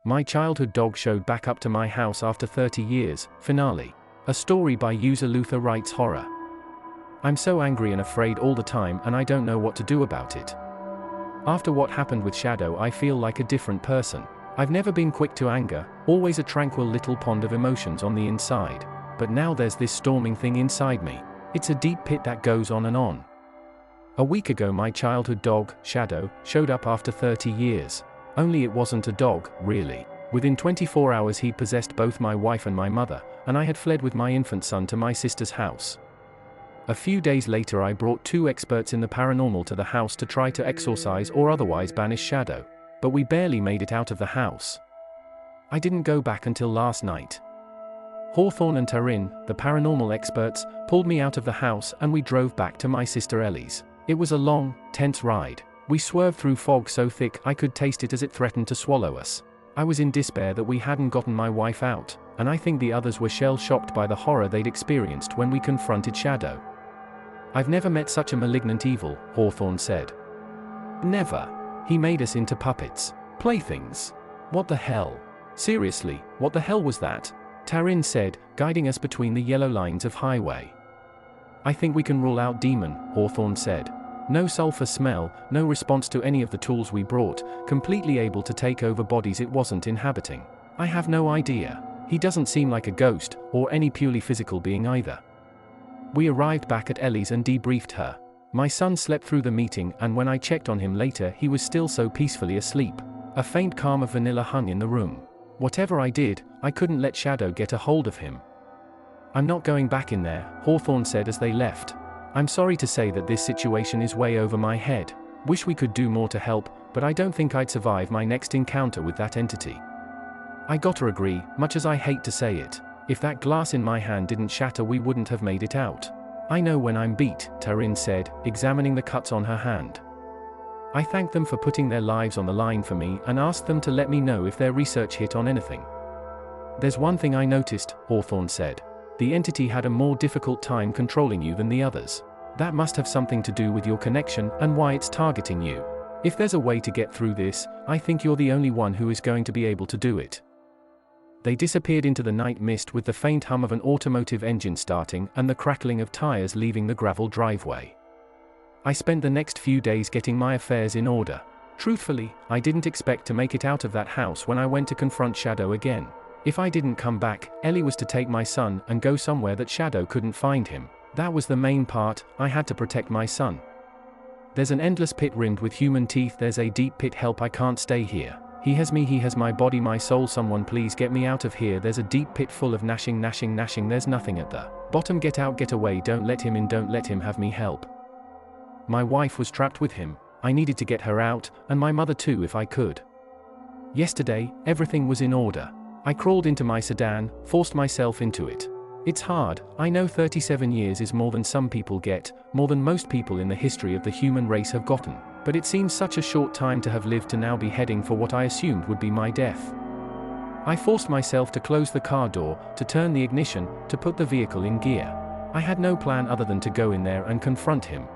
My childhood dog showed back up to my house after 30 years, finale. A story by user Luther writes horror. I'm so angry and afraid all the time and I don't know what to do about it. After what happened with Shadow, I feel like a different person. I've never been quick to anger, always a tranquil little pond of emotions on the inside. But now there's this storming thing inside me. It's a deep pit that goes on and on. A week ago my childhood dog, Shadow, showed up after 30 years. Only it wasn't a dog, really. Within 24 hours he'd possessed both my wife and my mother, and I had fled with my infant son to my sister's house. A few days later I brought 2 experts in the paranormal to the house to try to exorcise or otherwise banish Shadow. But we barely made it out of the house. I didn't go back until last night. Hawthorne and Taryn, the paranormal experts, pulled me out of the house and we drove back to my sister Ellie's. It was a long, tense ride. We swerved through fog so thick I could taste it as it threatened to swallow us. I was in despair that we hadn't gotten my wife out, and I think the others were shell-shocked by the horror they'd experienced when we confronted Shadow. I've never met such a malignant evil, Hawthorne said. Never. He made us into puppets. Playthings. What the hell? Seriously, what the hell was that? Taryn said, guiding us between the yellow lines of highway. I think we can rule out demon, Hawthorne said. No sulfur smell, no response to any of the tools we brought, completely able to take over bodies it wasn't inhabiting. I have no idea. He doesn't seem like a ghost, or any purely physical being either. We arrived back at Ellie's and debriefed her. My son slept through the meeting and when I checked on him later he was still so peacefully asleep. A faint calm of vanilla hung in the room. Whatever I did, I couldn't let Shadow get a hold of him. I'm not going back in there, Hawthorne said as they left. I'm sorry to say that this situation is way over my head. Wish we could do more to help, but I don't think I'd survive my next encounter with that entity. I gotta agree, much as I hate to say it. If that glass in my hand didn't shatter we wouldn't have made it out. I know when I'm beat, Taryn said, examining the cuts on her hand. I thanked them for putting their lives on the line for me and asked them to let me know if their research hit on anything. There's one thing I noticed, Hawthorne said. The entity had a more difficult time controlling you than the others. That must have something to do with your connection and why it's targeting you. If there's a way to get through this, I think you're the only one who is going to be able to do it. They disappeared into the night mist with the faint hum of an automotive engine starting and the crackling of tires leaving the gravel driveway. I spent the next few days getting my affairs in order. Truthfully, I didn't expect to make it out of that house when I went to confront Shadow again. If I didn't come back, Ellie was to take my son and go somewhere that Shadow couldn't find him. That was the main part, I had to protect my son. There's an endless pit rimmed with human teeth, there's a deep pit, help, I can't stay here. He has me, he has my body, my soul, someone please get me out of here, there's a deep pit full of gnashing, there's nothing at the bottom, get out, get away, don't let him in, don't let him have me, help. My wife was trapped with him, I needed to get her out, and my mother too if I could. Yesterday, everything was in order. I crawled into my sedan, forced myself into it. It's hard, I know 37 years is more than some people get, more than most people in the history of the human race have gotten, but it seems such a short time to have lived to now be heading for what I assumed would be my death. I forced myself to close the car door, to turn the ignition, to put the vehicle in gear. I had no plan other than to go in there and confront him.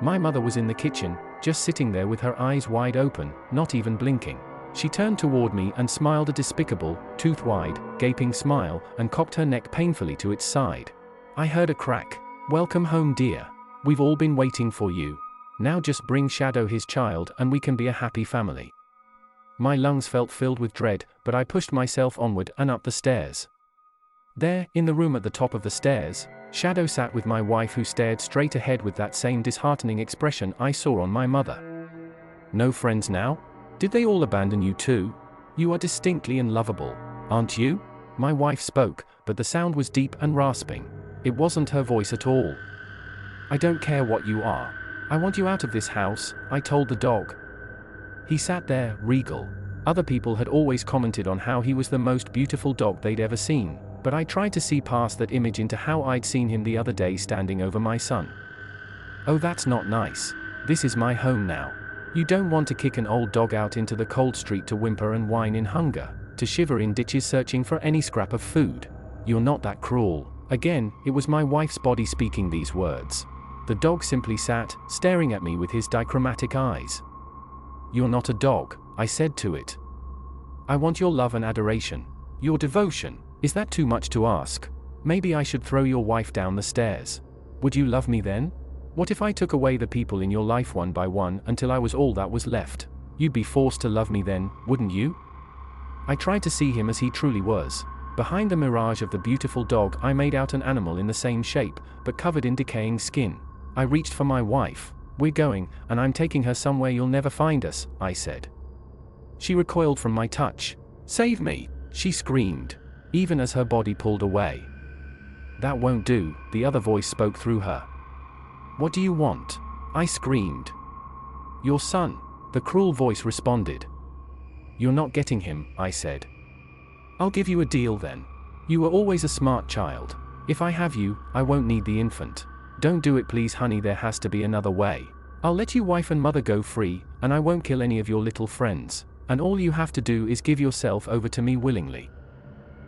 My mother was in the kitchen, just sitting there with her eyes wide open, not even blinking. She turned toward me and smiled a despicable, tooth-wide, gaping smile, and cocked her neck painfully to its side. I heard a crack. Welcome home, dear. We've all been waiting for you. Now just bring Shadow his child and we can be a happy family. My lungs felt filled with dread, but I pushed myself onward and up the stairs. There, in the room at the top of the stairs, Shadow sat with my wife, who stared straight ahead with that same disheartening expression I saw on my mother. No friends now? Did they all abandon you too? You are distinctly unlovable, aren't you? My wife spoke, but the sound was deep and rasping. It wasn't her voice at all. I don't care what you are. I want you out of this house, I told the dog. He sat there, regal. Other people had always commented on how he was the most beautiful dog they'd ever seen, but I tried to see past that image into how I'd seen him the other day standing over my son. Oh, that's not nice. This is my home now. You don't want to kick an old dog out into the cold street to whimper and whine in hunger, to shiver in ditches searching for any scrap of food. You're not that cruel. Again, it was my wife's body speaking these words. The dog simply sat, staring at me with his dichromatic eyes. You're not a dog, I said to it. I want your love and adoration. Your devotion. Is that too much to ask? Maybe I should throw your wife down the stairs. Would you love me then? What if I took away the people in your life one by one until I was all that was left? You'd be forced to love me then, wouldn't you? I tried to see him as he truly was. Behind the mirage of the beautiful dog, I made out an animal in the same shape, but covered in decaying skin. I reached for my wife. We're going, and I'm taking her somewhere you'll never find us, I said. She recoiled from my touch. Save me, she screamed, even as her body pulled away. That won't do, the other voice spoke through her. What do you want? I screamed. Your son, the cruel voice responded. You're not getting him, I said. I'll give you a deal then. You were always a smart child. If I have you, I won't need the infant. Don't do it please honey, there has to be another way. I'll let you wife and mother go free, and I won't kill any of your little friends, and all you have to do is give yourself over to me willingly.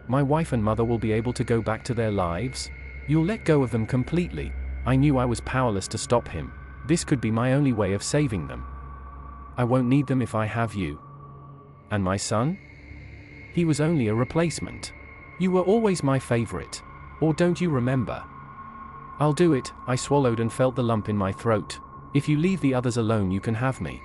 My wife and mother will be able to go back to their lives. You'll let go of them completely. I knew I was powerless to stop him. This could be my only way of saving them. I won't need them if I have you. And my son? He was only a replacement. You were always my favorite. Or don't you remember? I'll do it, I swallowed and felt the lump in my throat. If you leave the others alone you can have me.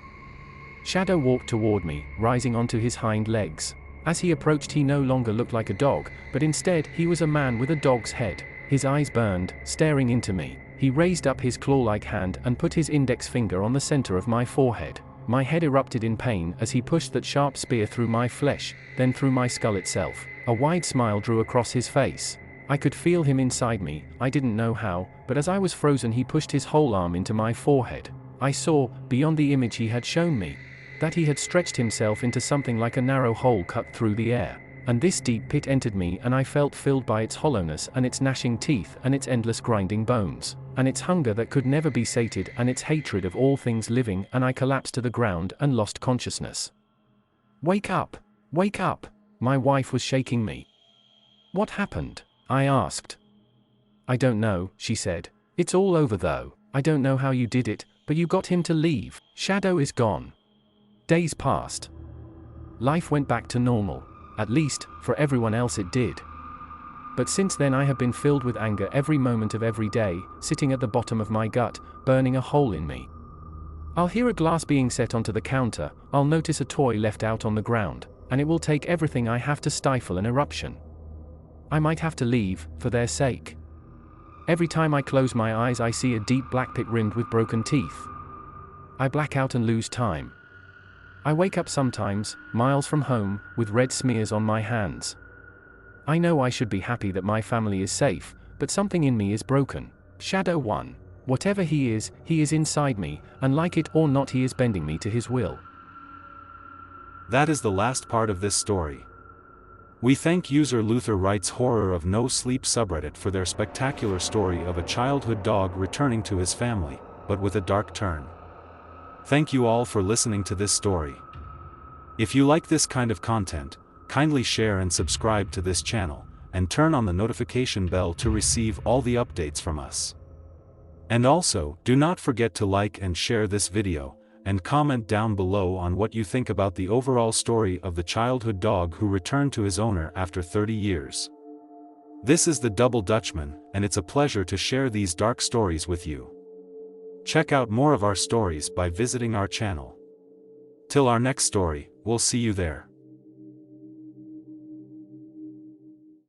Shadow walked toward me, rising onto his hind legs. As he approached he no longer looked like a dog, but instead he was a man with a dog's head. His eyes burned, staring into me. He raised up his claw-like hand and put his index finger on the center of my forehead. My head erupted in pain as he pushed that sharp spear through my flesh, then through my skull itself. A wide smile drew across his face. I could feel him inside me, I didn't know how, but as I was frozen he pushed his whole arm into my forehead. I saw, beyond the image he had shown me, that he had stretched himself into something like a narrow hole cut through the air. And this deep pit entered me and I felt filled by its hollowness and its gnashing teeth and its endless grinding bones, and its hunger that could never be sated and its hatred of all things living, and I collapsed to the ground and lost consciousness. Wake up! Wake up! My wife was shaking me. What happened? I asked. I don't know, she said. It's all over though. I don't know how you did it, but you got him to leave. Shadow is gone. Days passed. Life went back to normal. At least, for everyone else it did. But since then I have been filled with anger every moment of every day, sitting at the bottom of my gut, burning a hole in me. I'll hear a glass being set onto the counter, I'll notice a toy left out on the ground, and it will take everything I have to stifle an eruption. I might have to leave, for their sake. Every time I close my eyes I see a deep black pit rimmed with broken teeth. I black out and lose time. I wake up sometimes, miles from home, with red smears on my hands. I know I should be happy that my family is safe, but something in me is broken. Shadow 1. Whatever he is inside me, and like it or not he is bending me to his will. That is the last part of this story. We thank user Luther Writes Horror of No Sleep subreddit for their spectacular story of a childhood dog returning to his family, but with a dark turn. Thank you all for listening to this story. If you like this kind of content, kindly share and subscribe to this channel, and turn on the notification bell to receive all the updates from us. And also, do not forget to like and share this video, and comment down below on what you think about the overall story of the childhood dog who returned to his owner after 30 years. This is the Double Dutchman, and it's a pleasure to share these dark stories with you. Check out more of our stories by visiting our channel. Till our next story, we'll see you there.